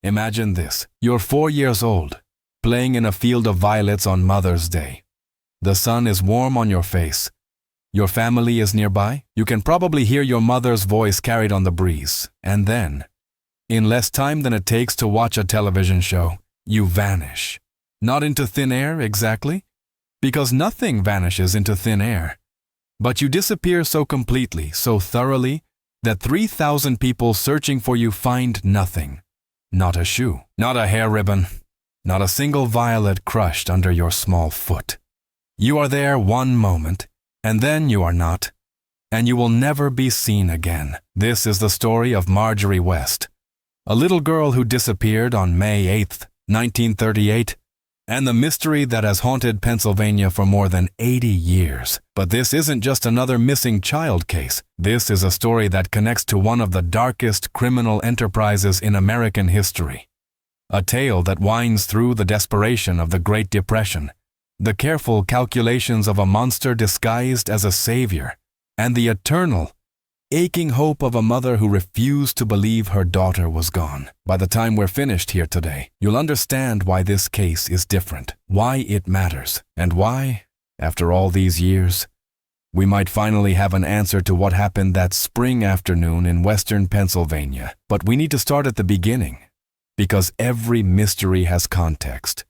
Imagine this. You're 4 years old, playing in a field of violets on Mother's Day. The sun is warm on your face. Your family is nearby. You can probably hear your mother's voice carried on the breeze. And then, in less time than it takes to watch a television show, you vanish. Not into thin air exactly, because nothing vanishes into thin air. But you disappear so completely, so thoroughly, that 3,000 people searching for you find nothing. Not a shoe, not a hair ribbon, not a single violet crushed under your small foot. You are there one moment, and then you are not, and you will never be seen again. This is the story of Marjorie West, a little girl who disappeared on May 8th, 1938, and the mystery that has haunted Pennsylvania for more than 80 years. But this isn't just another missing child case. This is a story that connects to one of the darkest criminal enterprises in American history. A tale that winds through the desperation of the Great Depression, the careful calculations of a monster disguised as a savior, and the eternal, aching hope of a mother who refused to believe her daughter was gone. By the time we're finished here today, you'll understand why this case is different, why it matters, and why, after all these years, we might finally have an answer to what happened that spring afternoon in western Pennsylvania. But we need to start at the beginning, because every mystery has context.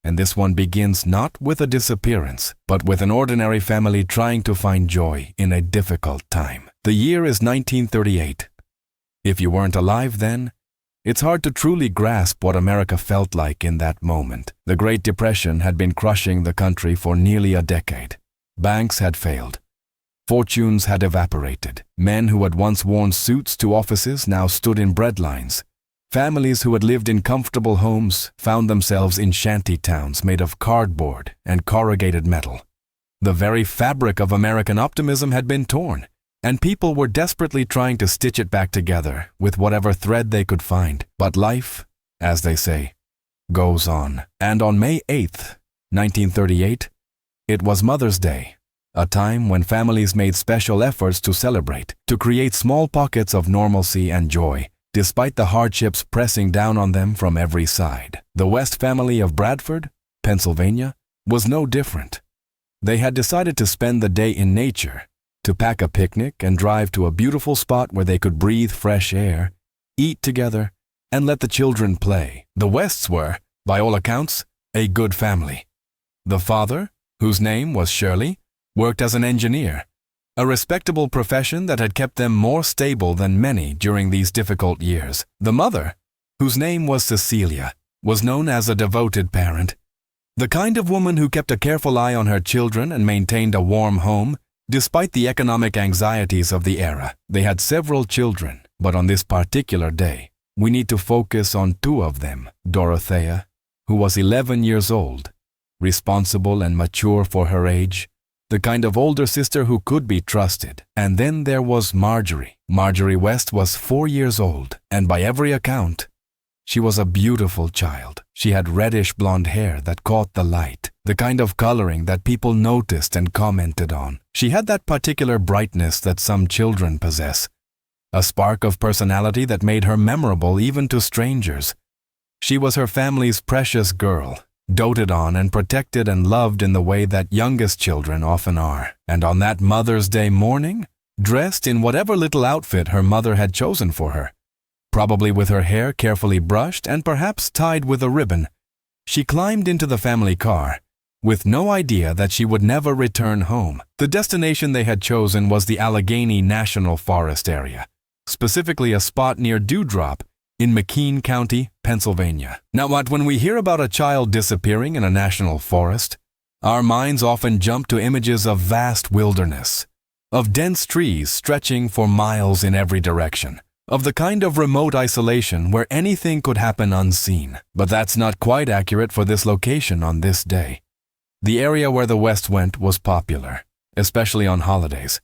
And this one begins not with a disappearance, but with an ordinary family trying to find joy in a difficult time. The year is 1938. If you weren't alive then, it's hard to truly grasp what America felt like in that moment. The Great Depression had been crushing the country for nearly a decade. Banks had failed. Fortunes had evaporated. Men who had once worn suits to offices now stood in breadlines. Families who had lived in comfortable homes found themselves in shanty towns made of cardboard and corrugated metal. The very fabric of American optimism had been torn, and people were desperately trying to stitch it back together with whatever thread they could find. But life, as they say, goes on. And on May 8th, 1938, it was Mother's Day, a time when families made special efforts to celebrate, to create small pockets of normalcy and joy, despite the hardships pressing down on them from every side. The West family of Bradford, Pennsylvania, was no different. They had decided to spend the day in nature, to pack a picnic and drive to a beautiful spot where they could breathe fresh air, eat together, and let the children play. The Wests were, by all accounts, a good family. The father, whose name was Shirley, worked as an engineer, a respectable profession that had kept them more stable than many during these difficult years. The mother, whose name was Cecilia, was known as a devoted parent, the kind of woman who kept a careful eye on her children and maintained a warm home, despite the economic anxieties of the era. They had several children, but on this particular day, we need to focus on two of them. Dorothea, who was 11 years old, responsible and mature for her age, the kind of older sister who could be trusted. And then there was Marjorie. Marjorie West was 4 years old, and by every account, she was a beautiful child. She had reddish blonde hair that caught the light, the kind of coloring that people noticed and commented on. She had that particular brightness that some children possess, a spark of personality that made her memorable even to strangers. She was her family's precious girl, doted on and protected and loved in the way that youngest children often are. And on that Mother's Day morning, dressed in whatever little outfit her mother had chosen for her, probably with her hair carefully brushed and perhaps tied with a ribbon, she climbed into the family car, with no idea that she would never return home. The destination they had chosen was the Allegheny National Forest area, specifically a spot near Dewdrop in McKean County, Pennsylvania. Now, when we hear about a child disappearing in a national forest, our minds often jump to images of vast wilderness, of dense trees stretching for miles in every direction, of the kind of remote isolation where anything could happen unseen. But that's not quite accurate for this location on this day. The area where the West went was popular, especially on holidays.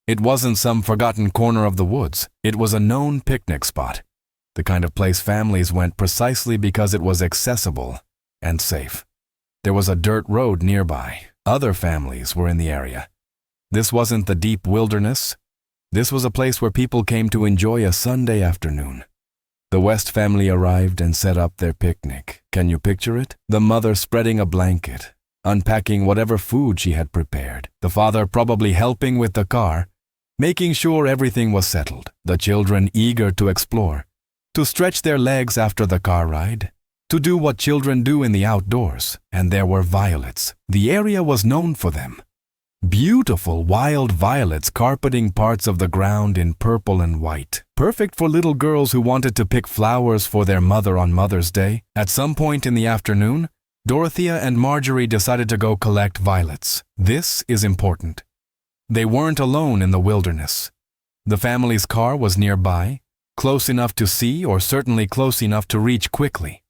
It wasn't some forgotten corner of the woods. It was a known picnic spot, the kind of place families went precisely because it was accessible and safe. There was a dirt road nearby. Other families were in the area. This wasn't the deep wilderness. This was a place where people came to enjoy a Sunday afternoon. The West family arrived and set up their picnic. Can you picture it? The mother spreading a blanket, unpacking whatever food she had prepared. The father probably helping with the car, making sure everything was settled. The children eager to explore, to stretch their legs after the car ride, to do what children do in the outdoors. And there were violets. The area was known for them. Beautiful wild violets carpeting parts of the ground in purple and white. Perfect for little girls who wanted to pick flowers for their mother on Mother's Day. At some point in the afternoon, Dorothea and Marjorie decided to go collect violets. This is important. They weren't alone in the wilderness. The family's car was nearby, close enough to see or certainly close enough to reach quickly.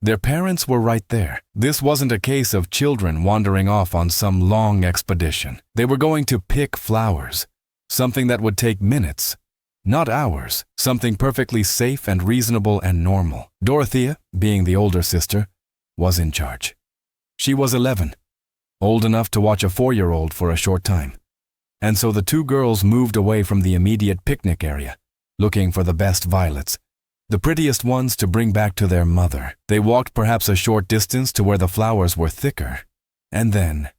Their parents were right there. This wasn't a case of children wandering off on some long expedition. They were going to pick flowers, something that would take minutes, not hours, something perfectly safe and reasonable and normal. Dorothea, being the older sister, was in charge. She was 11, old enough to watch a 4-year-old for a short time. And so the two girls moved away from the immediate picnic area, looking for the best violets, the prettiest ones to bring back to their mother. They walked perhaps a short distance to where the flowers were thicker. And then,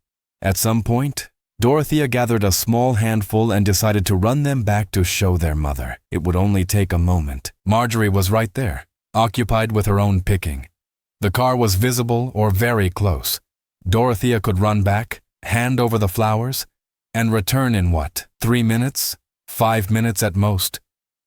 at some point, Dorothea gathered a small handful and decided to run them back to show their mother. It would only take a moment. Marjorie was right there, occupied with her own picking. The car was visible or very close. Dorothea could run back, hand over the flowers, and return in what? 3 minutes? 5 minutes at most?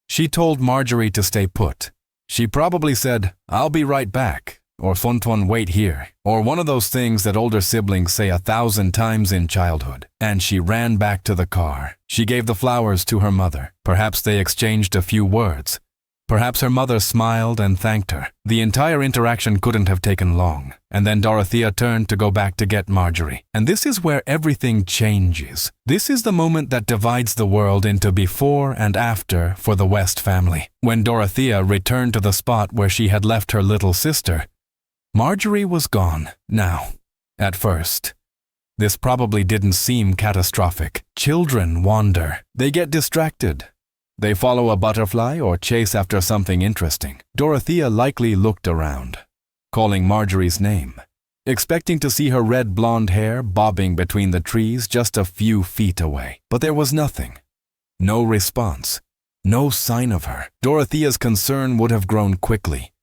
She told Marjorie to stay put. She probably said, "I'll be right back," or "Fonton, wait here," or one of those things that older siblings say 1,000 times in childhood. And she ran back to the car. She gave the flowers to her mother. Perhaps they exchanged a few words. Perhaps her mother smiled and thanked her. The entire interaction couldn't have taken long. And then Dorothea turned to go back to get Marjorie. And this is where everything changes. This is the moment that divides the world into before and after for the West family. When Dorothea returned to the spot where she had left her little sister, Marjorie was gone. Now, at first, this probably didn't seem catastrophic. Children wander. They get distracted. They follow a butterfly or chase after something interesting. Dorothea likely looked around, calling Marjorie's name, expecting to see her red blonde hair bobbing between the trees just a few feet away. But there was nothing. No response. No sign of her. Dorothea's concern would have grown quickly.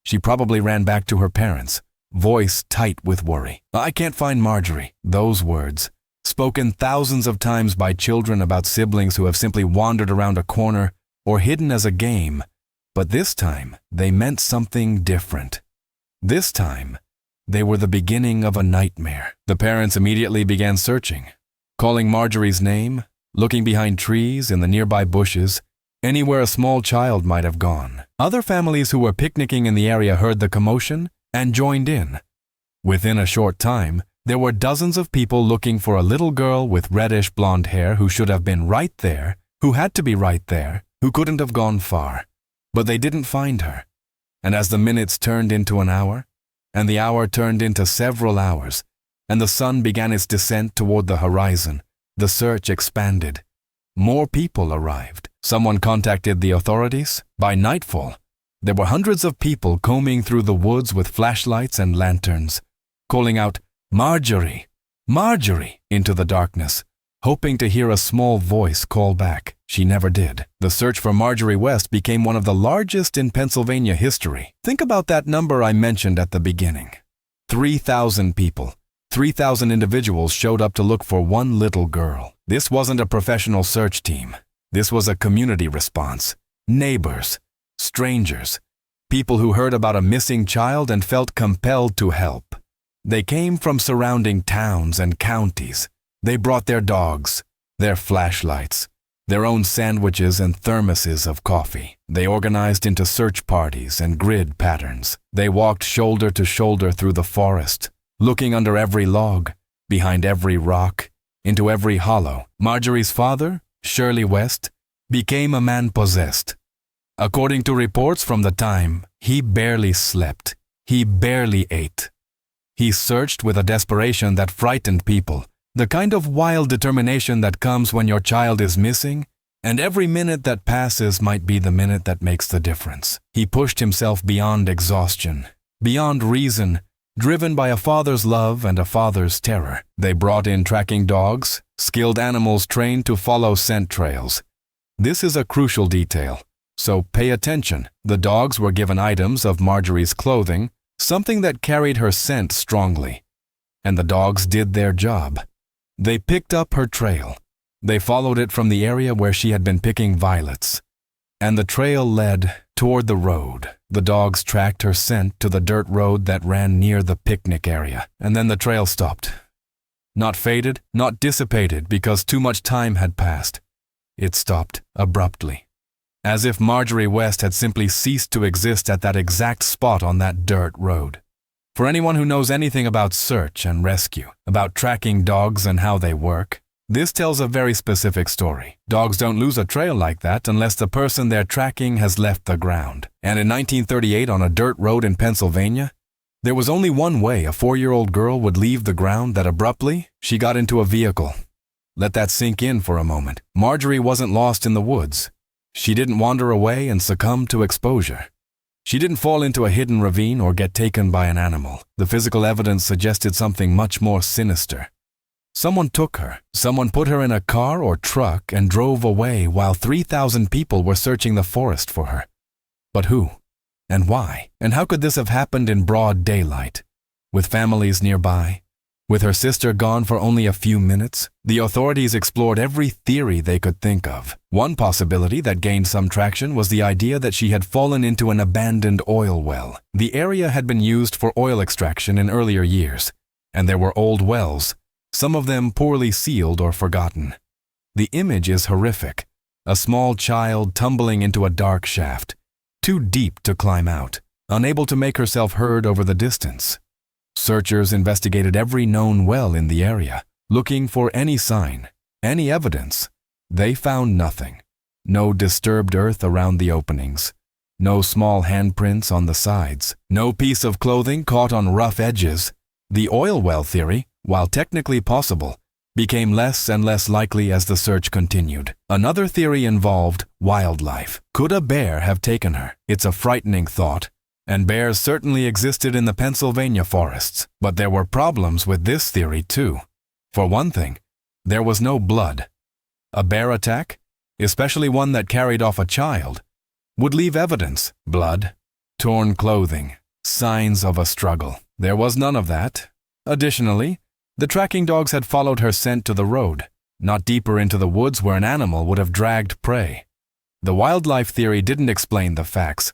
She probably ran back to her parents, voice tight with worry. "I can't find Marjorie." Those words, spoken thousands of times by children about siblings who have simply wandered around a corner or hidden as a game, but this time they meant something different. This time, they were the beginning of a nightmare. The parents immediately began searching, calling Marjorie's name, looking behind trees, in the nearby bushes, anywhere a small child might have gone. Other families who were picnicking in the area heard the commotion and joined in. Within a short time, there were dozens of people looking for a little girl with reddish blonde hair who should have been right there, who had to be right there, who couldn't have gone far. But they didn't find her. And as the minutes turned into an hour, and the hour turned into several hours, and the sun began its descent toward the horizon, the search expanded. More people arrived. Someone contacted the authorities. By nightfall, there were hundreds of people combing through the woods with flashlights and lanterns, calling out, "Marjorie! Marjorie!" into the darkness, hoping to hear a small voice call back. She never did. The search for Marjorie West became one of the largest in Pennsylvania history. Think about that number I mentioned at the beginning. 3,000 people, 3,000 individuals showed up to look for one little girl. This wasn't a professional search team. This was a community response. Neighbors, strangers, people who heard about a missing child and felt compelled to help. They came from surrounding towns and counties. They brought their dogs, their flashlights, their own sandwiches and thermoses of coffee. They organized into search parties and grid patterns. They walked shoulder to shoulder through the forest, looking under every log, behind every rock, into every hollow. Marjorie's father, Shirley West, became a man possessed. According to reports from the time, he barely slept. He barely ate. He searched with a desperation that frightened people, the kind of wild determination that comes when your child is missing And every minute that passes might be the minute that makes the difference. He pushed himself beyond exhaustion, beyond reason, driven by a father's love and a father's terror. They brought in tracking dogs, skilled animals trained to follow scent trails. This is a crucial detail, so pay attention. The dogs were given items of Marjorie's clothing, something that carried her scent strongly. And the dogs did their job. They picked up her trail. They followed it from the area where she had been picking violets. And the trail led toward the road. The dogs tracked her scent to the dirt road that ran near the picnic area. And then the trail stopped. Not faded, not dissipated because too much time had passed. It stopped abruptly, as if Marjorie West had simply ceased to exist at that exact spot on that dirt road. For anyone who knows anything about search and rescue, about tracking dogs and how they work, this tells a very specific story. Dogs don't lose a trail like that unless the person they're tracking has left the ground. And in 1938, on a dirt road in Pennsylvania, there was only one way a 4-year-old girl would leave the ground that abruptly she got into a vehicle. Let that sink in for a moment. Marjorie wasn't lost in the woods. She didn't wander away and succumb to exposure. She didn't fall into a hidden ravine or get taken by an animal. The physical evidence suggested something much more sinister. Someone took her. Someone put her in a car or truck and drove away while 3,000 people were searching the forest for her. But who? And why? And how could this have happened in broad daylight? With families nearby? With her sister gone for only a few minutes? The authorities explored every theory they could think of. One possibility that gained some traction was the idea that she had fallen into an abandoned oil well. The area had been used for oil extraction in earlier years, and there were old wells, some of them poorly sealed or forgotten. The image is horrific. A small child tumbling into a dark shaft, too deep to climb out, unable to make herself heard over the distance. Searchers investigated every known well in the area, looking for any sign, any evidence. They found nothing. No disturbed earth around the openings. No small handprints on the sides. No piece of clothing caught on rough edges. The oil well theory, while technically possible, became less and less likely as the search continued. Another theory involved wildlife. Could a bear have taken her? It's a frightening thought, and bears certainly existed in the Pennsylvania forests. But there were problems with this theory too. For one thing, there was no blood. A bear attack, especially one that carried off a child, would leave evidence: blood, torn clothing, signs of a struggle. There was none of that. Additionally, the tracking dogs had followed her scent to the road, not deeper into the woods where an animal would have dragged prey. The wildlife theory didn't explain the facts,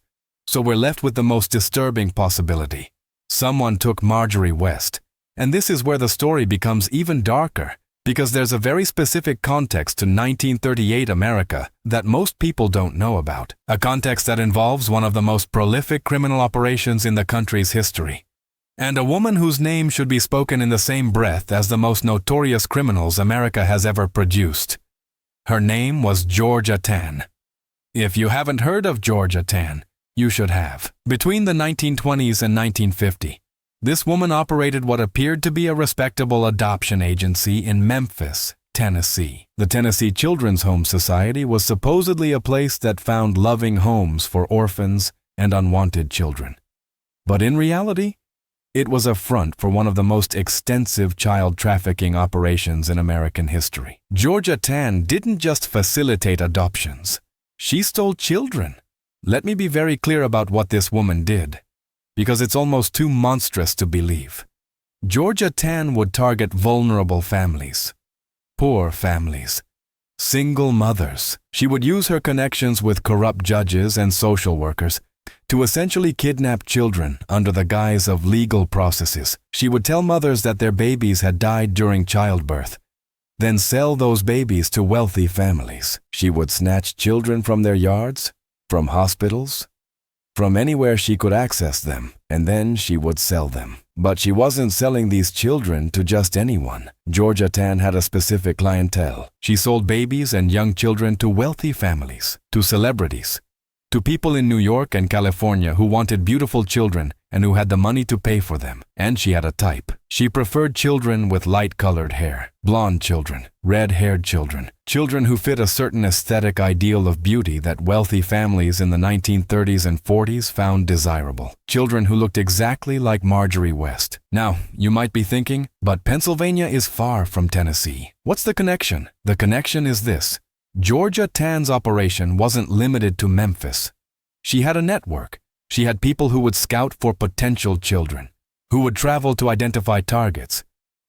so we're left with the most disturbing possibility. Someone took Marjorie West, and this is where the story becomes even darker, because there's a very specific context to 1938 America that most people don't know about. A context that involves one of the most prolific criminal operations in the country's history. And a woman whose name should be spoken in the same breath as the most notorious criminals America has ever produced. Her name was Georgia Tann. If you haven't heard of Georgia Tann, you should have. Between the 1920s and 1950, this woman operated what appeared to be a respectable adoption agency in Memphis, Tennessee. The Tennessee Children's Home Society was supposedly a place that found loving homes for orphans and unwanted children. But in reality, it was a front for one of the most extensive child trafficking operations in American history. Georgia Tann didn't just facilitate adoptions. She stole children. Let me be very clear about what this woman did, because it's almost too monstrous to believe. Georgia Tann would target vulnerable families, poor families, single mothers. She would use her connections with corrupt judges and social workers to essentially kidnap children under the guise of legal processes. She would tell mothers that their babies had died during childbirth, then sell those babies to wealthy families. She would snatch children from their yards, from hospitals, from anywhere she could access them, and then she would sell them. But she wasn't selling these children to just anyone. Georgia Tann had a specific clientele. She sold babies and young children to wealthy families, to celebrities, to people in New York and California who wanted beautiful children and who had the money to pay for them. And she had a type. She preferred children with light-colored hair, blonde children, red-haired children, children who fit a certain aesthetic ideal of beauty that wealthy families in the 1930s and 40s found desirable. Children who looked exactly like Marjorie West. Now, you might be thinking, but Pennsylvania is far from Tennessee. What's the connection? The connection is this. Georgia Tann's operation wasn't limited to Memphis. She had a network. She had people who would scout for potential children, who would travel to identify targets,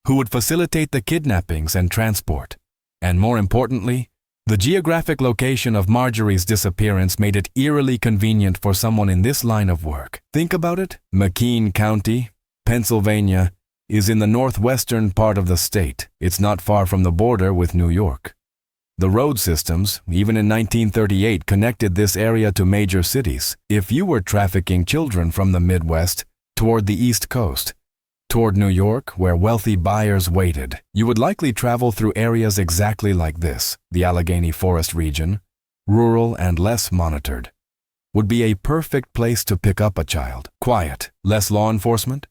who would facilitate the kidnappings and transport. And more importantly, the geographic location of Marjorie's disappearance made it eerily convenient for someone in this line of work. Think about it. McKean County, Pennsylvania, is in the northwestern part of the state. It's not far from the border with New York. The road systems, even in 1938, connected this area to major cities. If you were trafficking children from the Midwest toward the East Coast, toward New York, where wealthy buyers waited, you would likely travel through areas exactly like this. The Allegheny Forest region, rural and less monitored, would be a perfect place to pick up a child. Quiet, less law enforcement,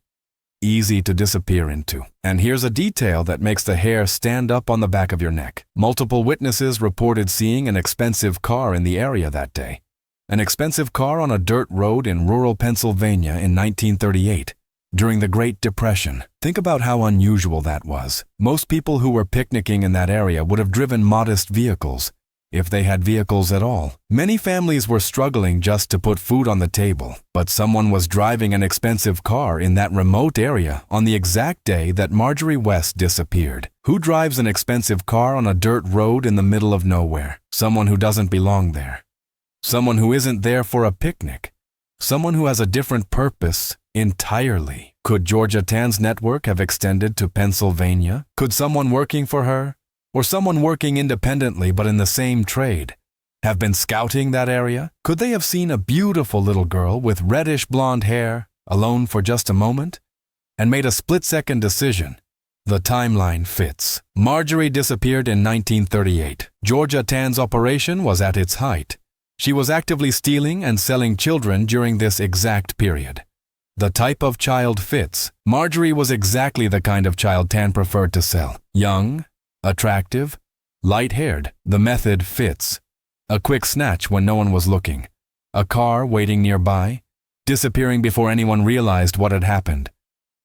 easy to disappear into. And here's a detail that makes the hair stand up on the back of your neck. Multiple witnesses reported seeing an expensive car in the area that day. An expensive car on a dirt road in rural Pennsylvania in 1938, during the Great Depression. Think about how unusual that was. Most people who were picnicking in that area would have driven modest vehicles, if they had vehicles at all. Many families were struggling just to put food on the table, but someone was driving an expensive car in that remote area on the exact day that Marjorie West disappeared. Who drives an expensive car on a dirt road in the middle of nowhere? Someone who doesn't belong there. Someone who isn't there for a picnic. Someone who has a different purpose entirely. Could Georgia Tann's network have extended to Pennsylvania? Could someone working for her, or someone working independently but in the same trade, have been scouting that area? Could they have seen a beautiful little girl with reddish blonde hair, alone for just a moment, and made a split-second decision? The timeline fits. Marjorie disappeared in 1938. Georgia Tann's operation was at its height. She was actively stealing and selling children during this exact period. The type of child fits. Marjorie was exactly the kind of child Tann preferred to sell. Young, attractive, light-haired. The method fits. A quick snatch when no one was looking. A car waiting nearby, disappearing before anyone realized what had happened.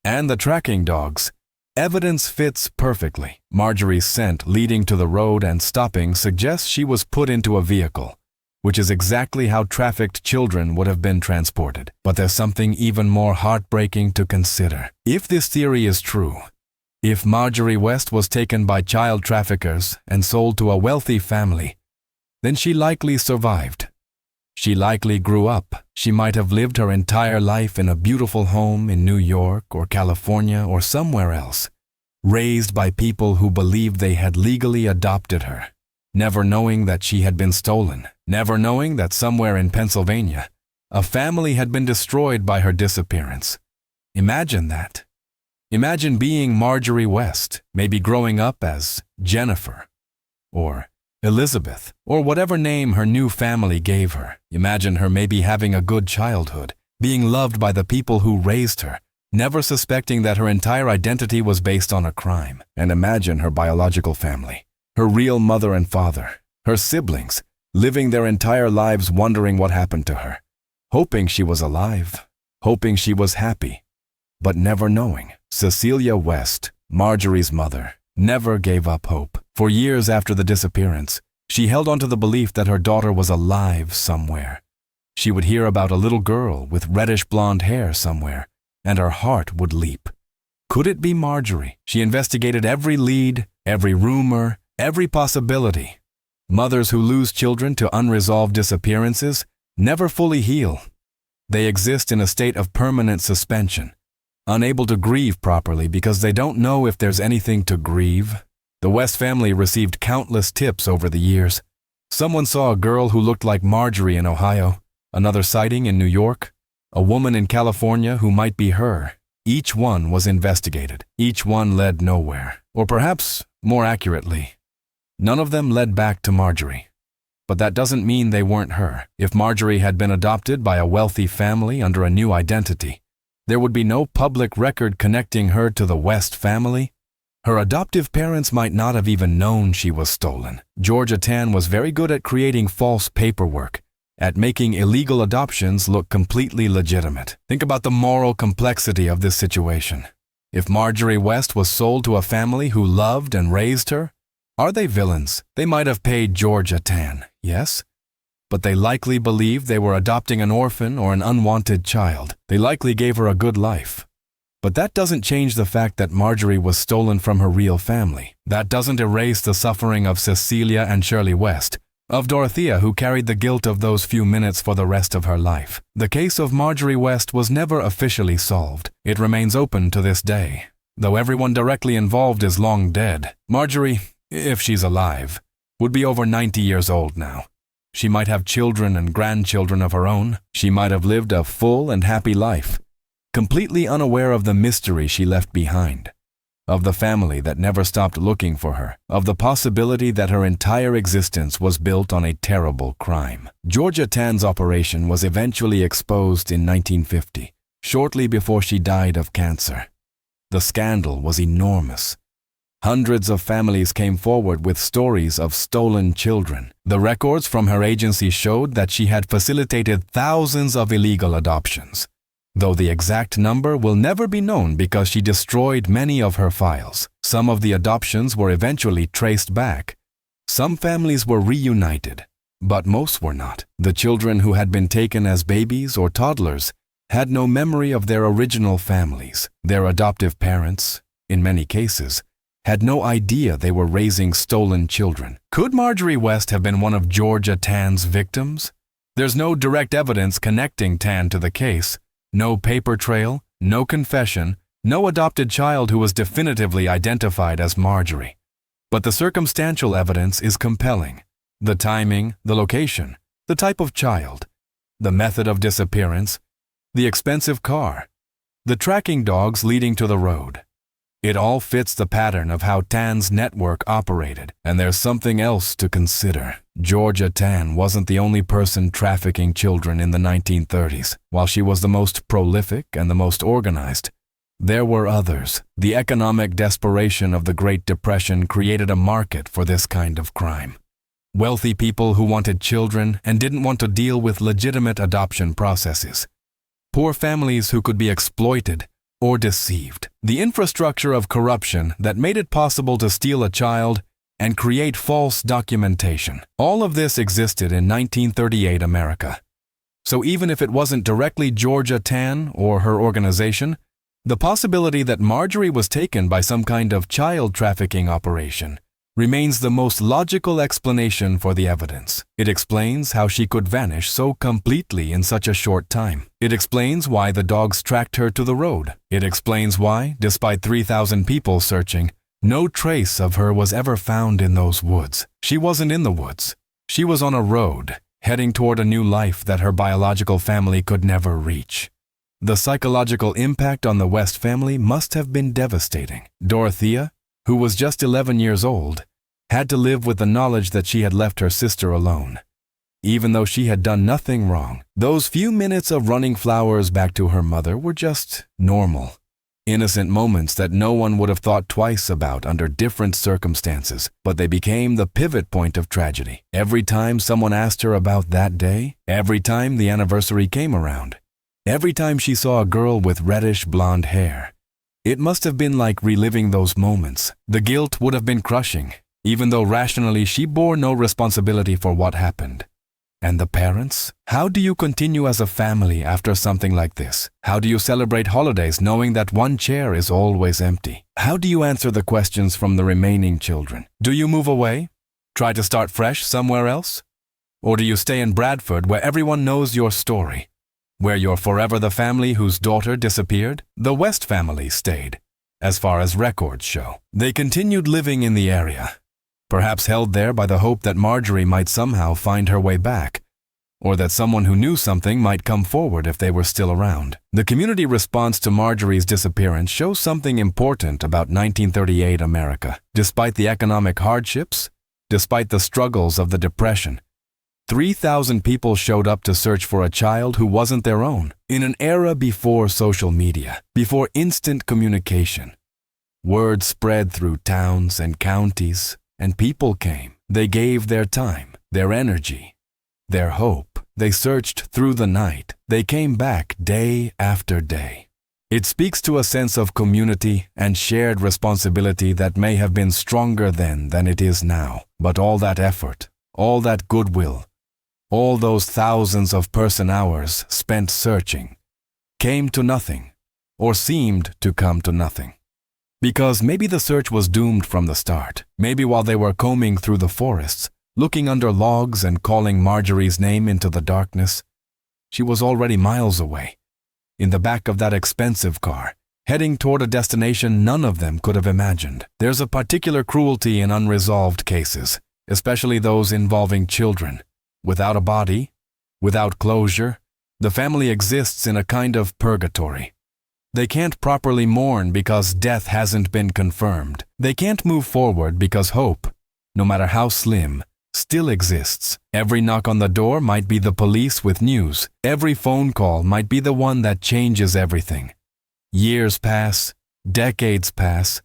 And the tracking dogs. Evidence fits perfectly. Marjorie's scent leading to the road and stopping suggests she was put into a vehicle, which is exactly how trafficked children would have been transported. But there's something even more heartbreaking to consider. If this theory is true, if Marjorie West was taken by child traffickers and sold to a wealthy family, then she likely survived. She likely grew up. She might have lived her entire life in a beautiful home in New York or California or somewhere else, raised by people who believed they had legally adopted her, never knowing that she had been stolen, never knowing that somewhere in Pennsylvania, a family had been destroyed by her disappearance. Imagine that. Imagine being Marjorie West, maybe growing up as Jennifer, or Elizabeth, or whatever name her new family gave her. Imagine her maybe having a good childhood, being loved by the people who raised her, never suspecting that her entire identity was based on a crime. And imagine her biological family, her real mother and father, her siblings, living their entire lives wondering what happened to her, hoping she was alive, hoping she was happy, but never knowing. Cecilia West, Marjorie's mother, never gave up hope. For years after the disappearance, she held on to the belief that her daughter was alive somewhere. She would hear about a little girl with reddish blonde hair somewhere, and her heart would leap. Could it be Marjorie? She investigated every lead, every rumor, every possibility. Mothers who lose children to unresolved disappearances never fully heal. They exist in a state of permanent suspension, unable to grieve properly because they don't know if there's anything to grieve. The West family received countless tips over the years. Someone saw a girl who looked like Marjorie in Ohio, another sighting in New York, a woman in California who might be her. Each one was investigated. Each one led nowhere. Or perhaps, more accurately, none of them led back to Marjorie. But that doesn't mean they weren't her. If Marjorie had been adopted by a wealthy family under a new identity, There would be no public record connecting her to the West family. Her adoptive parents might not have even known she was stolen. Georgia Tann was very good at creating false paperwork, at making illegal adoptions look completely legitimate. Think about the moral complexity of this situation. If Marjorie West was sold to a family who loved and raised her, are they villains? They might have paid Georgia Tann, yes, but they likely believed they were adopting an orphan or an unwanted child. They likely gave her a good life. But that doesn't change the fact that Marjorie was stolen from her real family. That doesn't erase the suffering of Cecilia and Shirley West, of Dorothea, who carried the guilt of those few minutes for the rest of her life. The case of Marjorie West was never officially solved. It remains open to this day. Though everyone directly involved is long dead, Marjorie, if she's alive, would be over 90 years old now. She might have children and grandchildren of her own. She might have lived a full and happy life, completely unaware of the mystery she left behind, of the family that never stopped looking for her, of the possibility that her entire existence was built on a terrible crime. Georgia Tann's operation was eventually exposed in 1950, shortly before she died of cancer. The scandal was enormous. Hundreds of families came forward with stories of stolen children. The records from her agency showed that she had facilitated thousands of illegal adoptions, though the exact number will never be known because she destroyed many of her files. Some of the adoptions were eventually traced back. Some families were reunited, but most were not. The children who had been taken as babies or toddlers had no memory of their original families. Their adoptive parents, in many cases, had no idea they were raising stolen children. Could Marjorie West have been one of Georgia Tann's victims? There's no direct evidence connecting Tann to the case. No paper trail, no confession, no adopted child who was definitively identified as Marjorie. But the circumstantial evidence is compelling. The timing, the location, the type of child, the method of disappearance, the expensive car, the tracking dogs leading to the road. It all fits the pattern of how Tann's network operated, and there's something else to consider. Georgia Tann wasn't the only person trafficking children in the 1930s. While she was the most prolific and the most organized, there were others. The economic desperation of the Great Depression created a market for this kind of crime. Wealthy people who wanted children and didn't want to deal with legitimate adoption processes. Poor families who could be exploited or deceived. The infrastructure of corruption that made it possible to steal a child and create false documentation. All of this existed in 1938 America. So even if it wasn't directly Georgia Tann or her organization, the possibility that Marjorie was taken by some kind of child trafficking operation remains the most logical explanation for the evidence. It explains how she could vanish so completely in such a short time. It explains why the dogs tracked her to the road. It explains why, despite 3,000 people searching, no trace of her was ever found in those woods. She wasn't in the woods. She was on a road, heading toward a new life that her biological family could never reach. The psychological impact on the West family must have been devastating. Dorothea, who was just 11 years old, had to live with the knowledge that she had left her sister alone. Even though she had done nothing wrong, those few minutes of running flowers back to her mother were just normal, innocent moments that no one would have thought twice about under different circumstances, but they became the pivot point of tragedy. Every time someone asked her about that day, every time the anniversary came around, every time she saw a girl with reddish blonde hair, it must have been like reliving those moments. The guilt would have been crushing, even though rationally she bore no responsibility for what happened. And the parents? How do you continue as a family after something like this? How do you celebrate holidays knowing that one chair is always empty? How do you answer the questions from the remaining children? Do you move away? Try to start fresh somewhere else? Or do you stay in Bradford where everyone knows your story? Where you're forever the family whose daughter disappeared? The West family stayed, as far as records show. They continued living in the area, perhaps held there by the hope that Marjorie might somehow find her way back, or that someone who knew something might come forward if they were still around. The community response to Marjorie's disappearance shows something important about 1938 America. Despite the economic hardships, despite the struggles of the Depression, 3,000 people showed up to search for a child who wasn't their own. In an era before social media, before instant communication, word spread through towns and counties, and people came. They gave their time, their energy, their hope. They searched through the night. They came back day after day. It speaks to a sense of community and shared responsibility that may have been stronger then than it is now. But all that effort, all that goodwill, all those thousands of person-hours spent searching came to nothing, or seemed to come to nothing. Because maybe the search was doomed from the start. Maybe while they were combing through the forests, looking under logs and calling Marjorie's name into the darkness, she was already miles away, in the back of that expensive car, heading toward a destination none of them could have imagined. There's a particular cruelty in unresolved cases, especially those involving children. Without a body, without closure, the family exists in a kind of purgatory. They can't properly mourn because death hasn't been confirmed. They can't move forward because hope, no matter how slim, still exists. Every knock on the door might be the police with news. Every phone call might be the one that changes everything. Years pass, decades pass,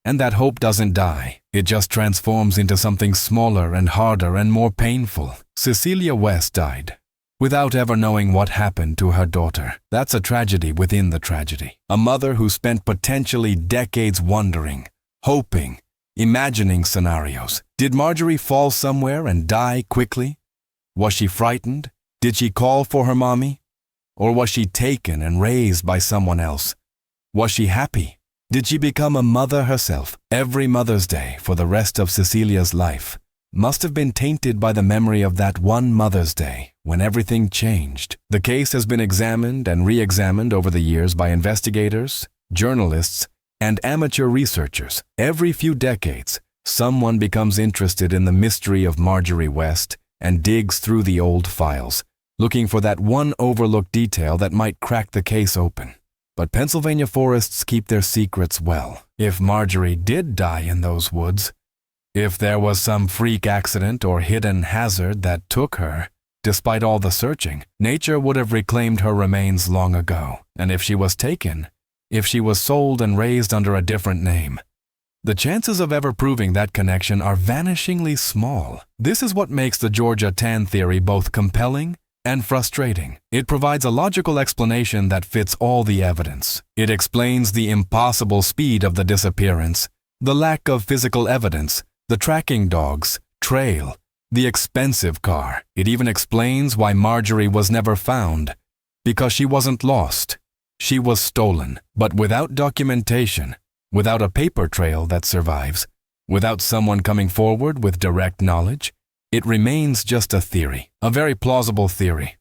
and that hope doesn't die. It just transforms into something smaller and harder and more painful. Cecilia West died without ever knowing what happened to her daughter. That's a tragedy within the tragedy. A mother who spent potentially decades wondering, hoping, imagining scenarios. Did Marjorie fall somewhere and die quickly? Was she frightened? Did she call for her mommy? Or was she taken and raised by someone else? Was she happy? Did she become a mother herself? Every Mother's Day for the rest of Cecilia's life must have been tainted by the memory of that one Mother's Day when everything changed. The case has been examined and re-examined over the years by investigators, journalists, and amateur researchers. Every few decades, someone becomes interested in the mystery of Marjorie West and digs through the old files, looking for that one overlooked detail that might crack the case open. But Pennsylvania forests keep their secrets well. If Marjorie did die in those woods, if there was some freak accident or hidden hazard that took her, despite all the searching, nature would have reclaimed her remains long ago. And if she was taken, if she was sold and raised under a different name, the chances of ever proving that connection are vanishingly small. This is what makes the Georgia Tann theory both compelling and frustrating. It provides a logical explanation that fits all the evidence. It explains the impossible speed of the disappearance, the lack of physical evidence, the tracking dogs, trail, the expensive car. It even explains why Marjorie was never found. Because she wasn't lost. She was stolen. But without documentation, without a paper trail that survives, without someone coming forward with direct knowledge, it remains just a theory, a very plausible theory.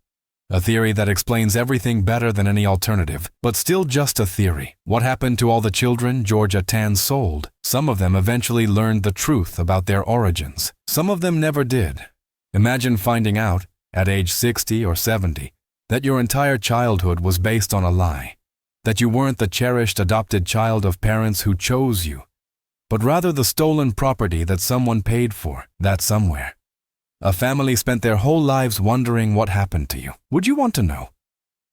A theory that explains everything better than any alternative, but still just a theory. What happened to all the children Georgia Tann sold? Some of them eventually learned the truth about their origins. Some of them never did. Imagine finding out, at age 60 or 70, that your entire childhood was based on a lie, that you weren't the cherished adopted child of parents who chose you, but rather the stolen property that someone paid for, that somewhere. A family spent their whole lives wondering what happened to you. Would you want to know?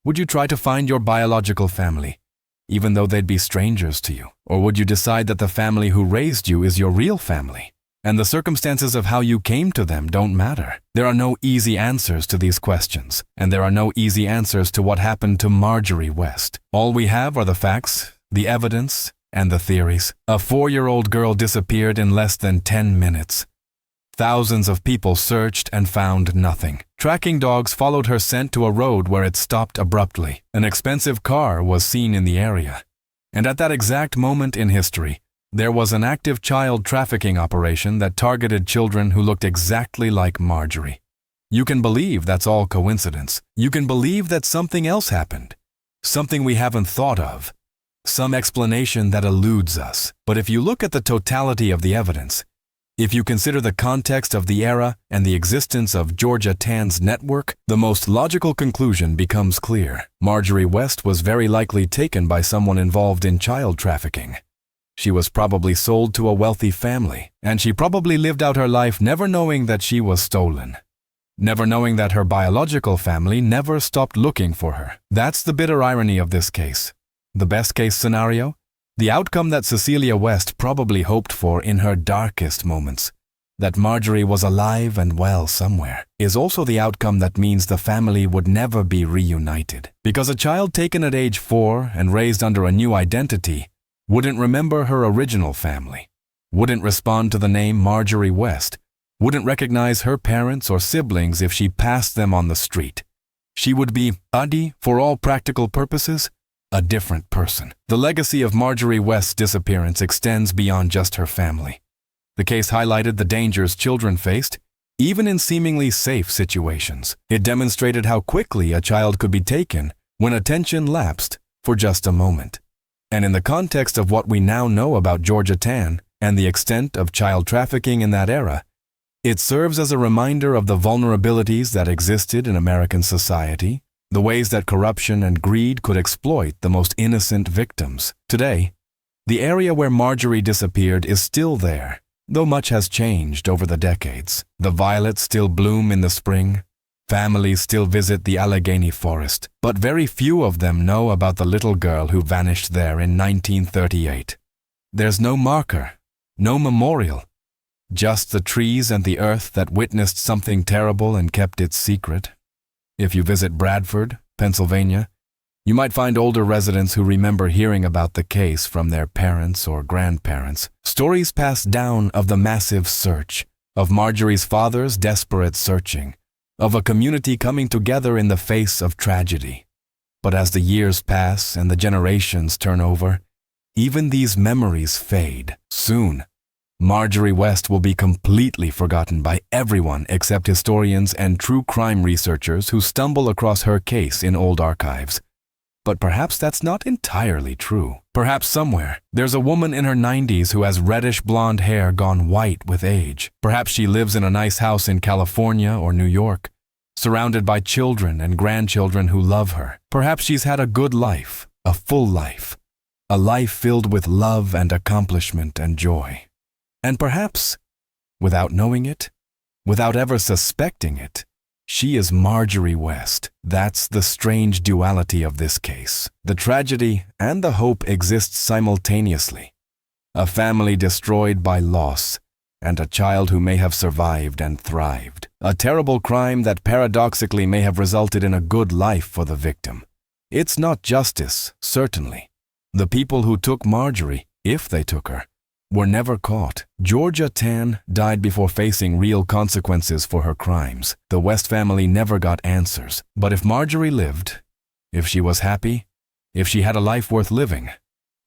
Would you try to find your biological family, even though they'd be strangers to you? Or would you decide that the family who raised you is your real family, and the circumstances of how you came to them don't matter? There are no easy answers to these questions, and there are no easy answers to what happened to Marjorie West. All we have are the facts, the evidence, and the theories. A 4-year-old girl disappeared in less than 10 minutes. Thousands of people searched and found nothing. Tracking dogs followed her scent to a road where it stopped abruptly. An expensive car was seen in the area. And at that exact moment in history, there was an active child trafficking operation that targeted children who looked exactly like Marjorie. You can believe that's all coincidence. You can believe that something else happened, something we haven't thought of, some explanation that eludes us. But if you look at the totality of the evidence, if you consider the context of the era and the existence of Georgia Tann's network, the most logical conclusion becomes clear. Marjorie West was very likely taken by someone involved in child trafficking. She was probably sold to a wealthy family, and she probably lived out her life never knowing that she was stolen. never knowing that her biological family never stopped looking for her. That's the bitter irony of this case. The best-case scenario? The outcome that Cecilia West probably hoped for in her darkest moments, that Marjorie was alive and well somewhere, is also the outcome that means the family would never be reunited. Because a child taken at age 4 and raised under a new identity wouldn't remember her original family, wouldn't respond to the name Marjorie West, wouldn't recognize her parents or siblings if she passed them on the street. She would be, for all practical purposes, a different person. The legacy of Marjorie West's disappearance extends beyond just her family. The case highlighted the dangers children faced, even in seemingly safe situations. It demonstrated how quickly a child could be taken when attention lapsed for just a moment. And in the context of what we now know about Georgia Tann and the extent of child trafficking in that era, it serves as a reminder of the vulnerabilities that existed in American society, the ways that corruption and greed could exploit the most innocent victims. Today, the area where Marjorie disappeared is still there, though much has changed over the decades. The violets still bloom in the spring, families still visit the Allegheny Forest, but very few of them know about the little girl who vanished there in 1938. There's no marker, no memorial, just the trees and the earth that witnessed something terrible and kept it secret. If you visit Bradford, Pennsylvania, you might find older residents who remember hearing about the case from their parents or grandparents. Stories passed down of the massive search, of Marjorie's father's desperate searching, of a community coming together in the face of tragedy. But as the years pass and the generations turn over, even these memories fade. Soon, Marjorie West will be completely forgotten by everyone except historians and true crime researchers who stumble across her case in old archives. But perhaps that's not entirely true. Perhaps somewhere, there's a woman in her 90s who has reddish blonde hair gone white with age. Perhaps she lives in a nice house in California or New York, surrounded by children and grandchildren who love her. Perhaps she's had a good life, a full life, a life filled with love and accomplishment and joy. And perhaps, without knowing it, without ever suspecting it, she is Marjorie West. That's the strange duality of this case. The tragedy and the hope exist simultaneously. A family destroyed by loss, and a child who may have survived and thrived. A terrible crime that paradoxically may have resulted in a good life for the victim. It's not justice, certainly. The people who took Marjorie, if they took her, were never caught. Georgia Tann died before facing real consequences for her crimes. The West family never got answers. But if Marjorie lived, if she was happy, if she had a life worth living,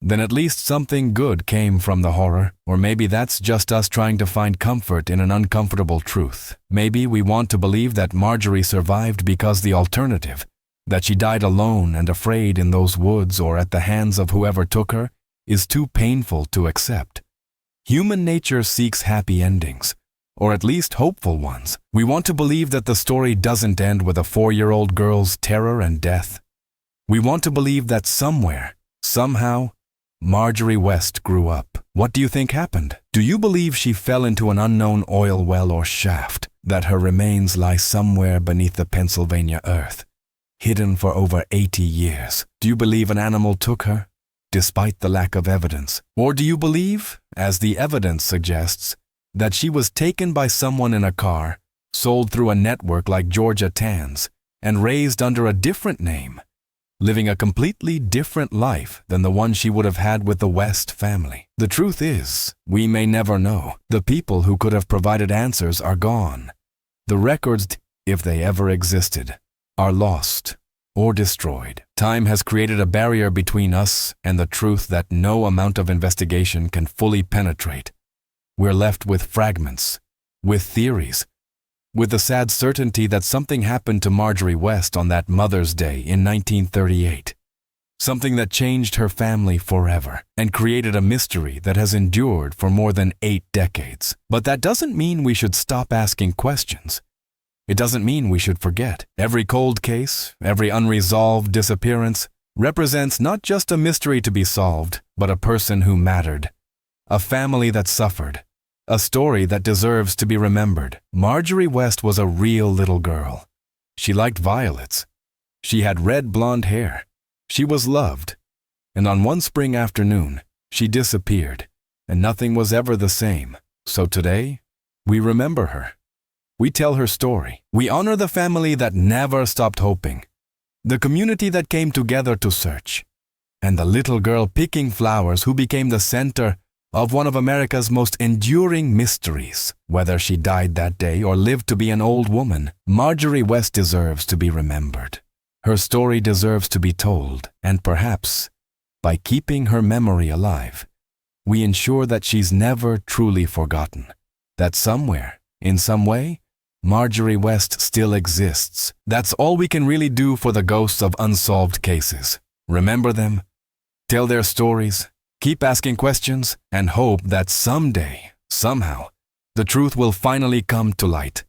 then at least something good came from the horror. Or maybe that's just us trying to find comfort in an uncomfortable truth. Maybe we want to believe that Marjorie survived because the alternative, that she died alone and afraid in those woods or at the hands of whoever took her, is too painful to accept. Human nature seeks happy endings, or at least hopeful ones. We want to believe that the story doesn't end with a 4-year-old girl's terror and death. We want to believe that somewhere, somehow, Marjorie West grew up. What do you think happened? Do you believe she fell into an unknown oil well or shaft, that her remains lie somewhere beneath the Pennsylvania earth, hidden for over 80 years? Do you believe an animal took her, despite the lack of evidence? Or do you believe, as the evidence suggests, that she was taken by someone in a car, sold through a network like Georgia Tann's, and raised under a different name, living a completely different life than the one she would have had with the West family? The truth is, we may never know. The people who could have provided answers are gone. The records, if they ever existed, are lost or destroyed. Time has created a barrier between us and the truth that no amount of investigation can fully penetrate. We're left with fragments, with theories, with the sad certainty that something happened to Marjorie West on that Mother's Day in 1938. Something that changed her family forever and created a mystery that has endured for more than 8 decades. But that doesn't mean we should stop asking questions. It doesn't mean we should forget. Every cold case, every unresolved disappearance represents not just a mystery to be solved, but a person who mattered, a family that suffered, A story that deserves to be remembered. Marjorie West was a real little girl. She liked violets. She had red blonde hair. She was loved. And on one spring afternoon, she disappeared, and nothing was ever the same. So today, we remember her. We tell her story. We honor the family that never stopped hoping, the community that came together to search, and the little girl picking flowers who became the center of one of America's most enduring mysteries. Whether she died that day or lived to be an old woman, Marjorie West deserves to be remembered. Her story deserves to be told, and perhaps, by keeping her memory alive, we ensure that she's never truly forgotten, that somewhere, in some way, Marjorie West still exists. That's all we can really do for the ghosts of unsolved cases. Remember them, tell their stories, keep asking questions, and hope that someday, somehow, the truth will finally come to light.